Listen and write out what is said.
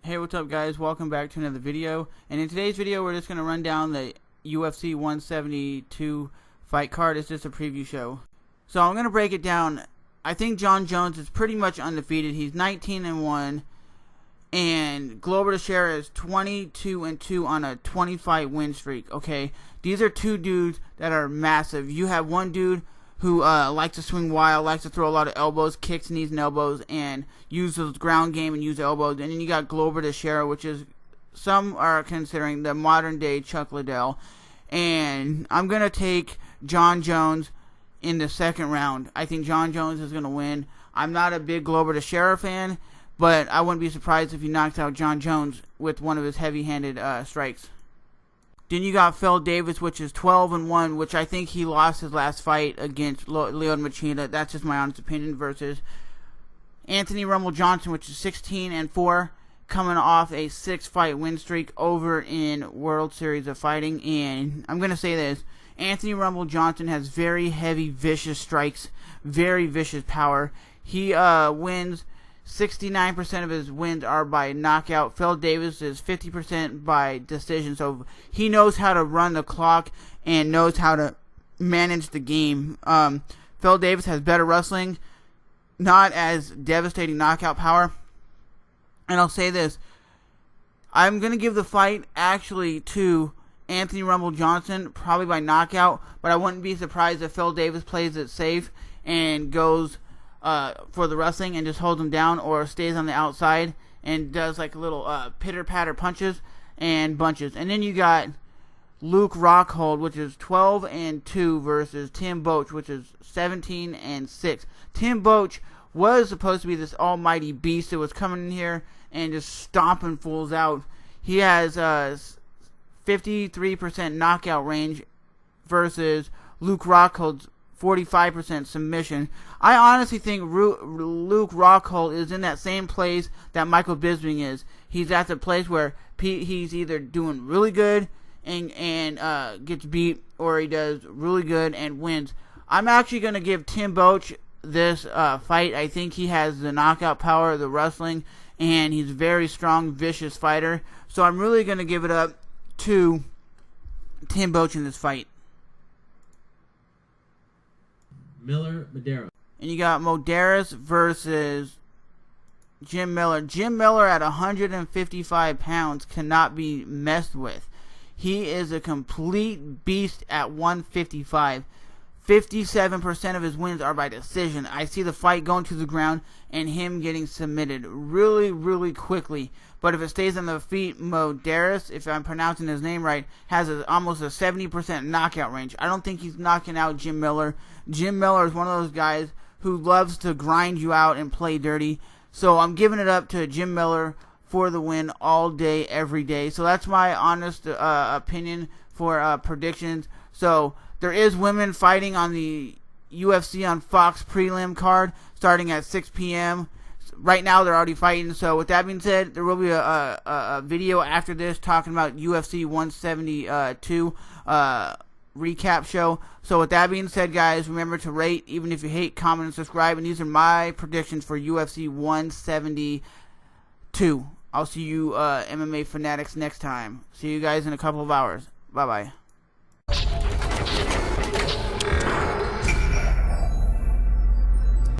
Hey, what's up guys, welcome back to another video, and in today's video we're just going to run down the UFC 172 fight card. It's just a preview show. So I'm going to break it down. I think Jon Jones is pretty much undefeated. He's 19-1, and Glover Teixeira is 22-2 on a 20-fight win streak. Okay, these are two dudes that are massive. You have one dude who likes to swing wild, likes to throw a lot of elbows, kicks, knees, and elbows, and use the ground game and use elbows. And then you got Glover Teixeira, which is, some are considering the modern-day Chuck Liddell. And I'm going to take Jon Jones in the second round. I think Jon Jones is going to win. I'm not a big Glover Teixeira fan, but I wouldn't be surprised if he knocks out Jon Jones with one of his heavy-handed strikes. Then you got Phil Davis, which is 12-1, which I think he lost his last fight against Leon Machida. That's just my honest opinion. Versus Anthony Rumble Johnson, which is 16-4, coming off a 6-fight win streak over in World Series of Fighting. And I'm going to say this. Anthony Rumble Johnson has very heavy, vicious strikes, very vicious power. He wins 69% of his wins are by knockout. Phil Davis is 50% by decision. So he knows how to run the clock and knows how to manage the game. Phil Davis has better wrestling, not as devastating knockout power. And I'll say this. I'm going to give the fight actually to Anthony Rumble Johnson, probably by knockout. But I wouldn't be surprised if Phil Davis plays it safe and goes for the wrestling and just holds him down, or stays on the outside and does like a little pitter-patter punches and bunches. And then you got Luke Rockhold, which is 12-2, versus Tim Boetsch, which is 17-6. Tim Boetsch was supposed to be this almighty beast that was coming in here and just stomping fools out. He has 53% knockout range versus Luke Rockhold's 45% submission. I honestly think Luke Rockhold is in that same place that Michael Bisping is. He's at the place where he's either doing really good and gets beat, or he does really good and wins. I'm actually going to give Tim Boetsch this fight. I think he has the knockout power, the wrestling, and he's a very strong, vicious fighter. So I'm really going to give it up to Tim Boetsch in this fight. Medeiros. And you got Medeiros versus Jim Miller. Jim Miller at 155 pounds cannot be messed with. He is a complete beast at 155. 57% of his wins are by decision. I see the fight going to the ground and him getting submitted really, really quickly. But if it stays on the feet, Medeiros, if I'm pronouncing his name right, has almost a 70% knockout range. I don't think he's knocking out Jim Miller. Jim Miller is one of those guys who loves to grind you out and play dirty. So I'm giving it up to Jim Miller for the win all day, every day. So that's my honest opinion for predictions. So there is women fighting on the UFC on Fox prelim card starting at 6 p.m. Right now they're already fighting. So with that being said, there will be a video after this talking about UFC 172 recap show. So with that being said, guys, remember to rate, even if you hate, comment, and subscribe. And these are my predictions for UFC 172. I'll see you MMA fanatics next time. See you guys in a couple of hours. Bye-bye.